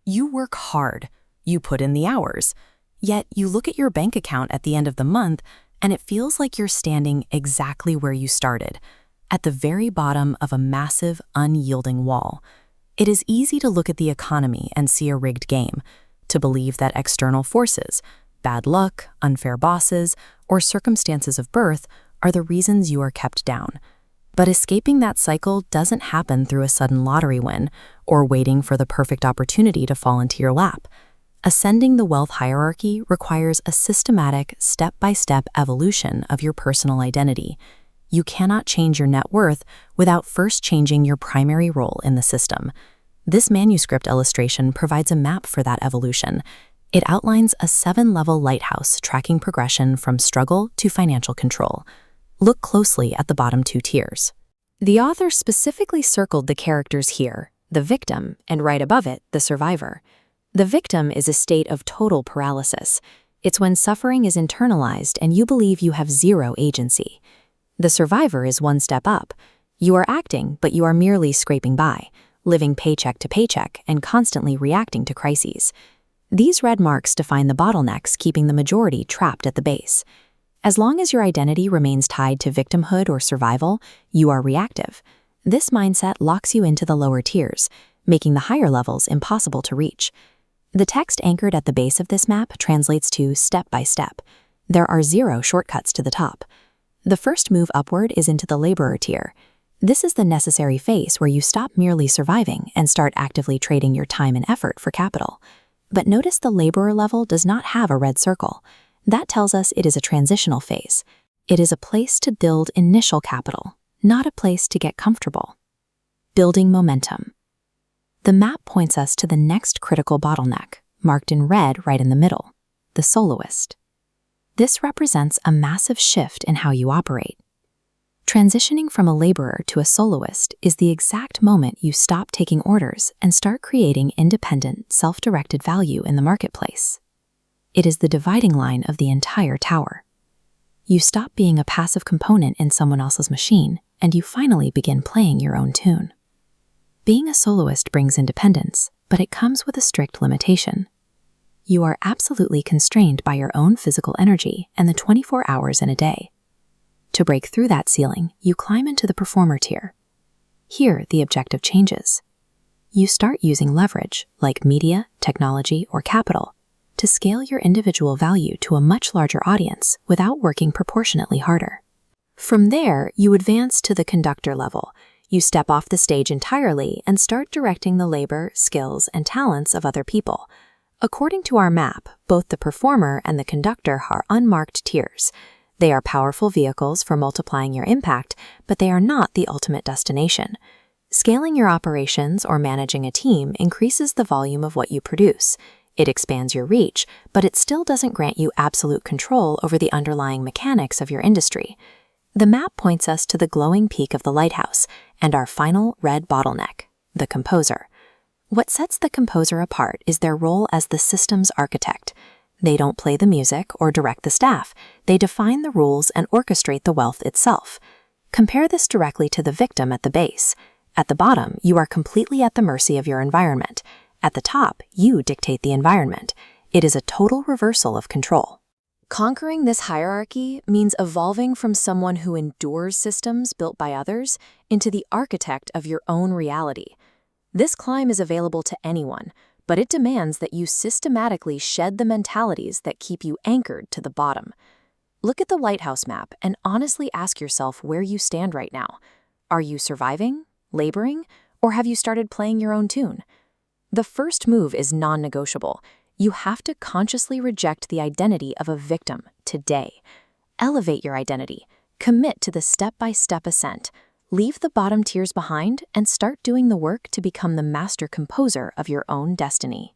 You work hard, you put in the hours, yet you look at your bank account at the end of the month and it feels like you're standing exactly where you started, at the very bottom of a massive, unyielding wall. It is easy to look at the economy and see a rigged game, to believe that external forces, bad luck, unfair bosses, or circumstances of birth are the reasons you are kept down. But escaping that cycle doesn't happen through a sudden lottery win or waiting for the perfect opportunity to fall into your lap. Ascending the wealth hierarchy requires a systematic, step-by-step evolution of your personal identity. You cannot change your net worth without first changing your primary role in the system. This manuscript illustration provides a map for that evolution. It outlines a 7-level lighthouse tracking progression from struggle to financial control. Look closely at the bottom 2 tiers. The author specifically circled the characters here, the victim, and right above it, the survivor. The victim is a state of total paralysis. It's when suffering is internalized and you believe you have zero agency. The survivor is one step up. You are acting, but you are merely scraping by, living paycheck to paycheck and constantly reacting to crises. These red marks define the bottlenecks keeping the majority trapped at the base. As long as your identity remains tied to victimhood or survival, you are reactive. This mindset locks you into the lower tiers, making the higher levels impossible to reach. The text anchored at the base of this map translates to step by step. There are 0 shortcuts to the top. The first move upward is into the laborer tier. This is the necessary phase where you stop merely surviving and start actively trading your time and effort for capital. But notice the laborer level does not have a red circle. That tells us it is a transitional phase. It is a place to build initial capital, not a place to get comfortable. Building momentum. The map points us to the next critical bottleneck, marked in red right in the middle, the Soloist. This represents a massive shift in how you operate. Transitioning from a laborer to a soloist is the exact moment you stop taking orders and start creating independent, self-directed value in the marketplace. It is the dividing line of the entire tower. You stop being a passive component in someone else's machine, and you finally begin playing your own tune. Being a soloist brings independence, but it comes with a strict limitation. You are absolutely constrained by your own physical energy and the 24 hours in a day. To break through that ceiling, you climb into the performer tier. Here, the objective changes. You start using leverage, like media, technology, or capital, to scale your individual value to a much larger audience without working proportionately harder. From there, you advance to the conductor level. You step off the stage entirely and start directing the labor, skills, and talents of other people. According to our map, both the performer and the conductor are unmarked tiers. They are powerful vehicles for multiplying your impact, but they are not the ultimate destination. Scaling your operations or managing a team increases the volume of what you produce. It expands your reach, but it still doesn't grant you absolute control over the underlying mechanics of your industry. The map points us to the glowing peak of the lighthouse and our final red bottleneck, the composer. What sets the composer apart is their role as the system's architect. They don't play the music or direct the staff. They define the rules and orchestrate the wealth itself. Compare this directly to the victim at the base. At the bottom, you are completely at the mercy of your environment. At the top, you dictate the environment. It is a total reversal of control. Conquering this hierarchy means evolving from someone who endures systems built by others into the architect of your own reality. This climb is available to anyone, but it demands that you systematically shed the mentalities that keep you anchored to the bottom. Look at the Lighthouse map and honestly ask yourself where you stand right now. Are you surviving, laboring, or have you started playing your own tune? The first move is non-negotiable. You have to consciously reject the identity of a victim today. Elevate your identity. Commit to the step-by-step ascent. Leave the bottom tiers behind and start doing the work to become the master composer of your own destiny.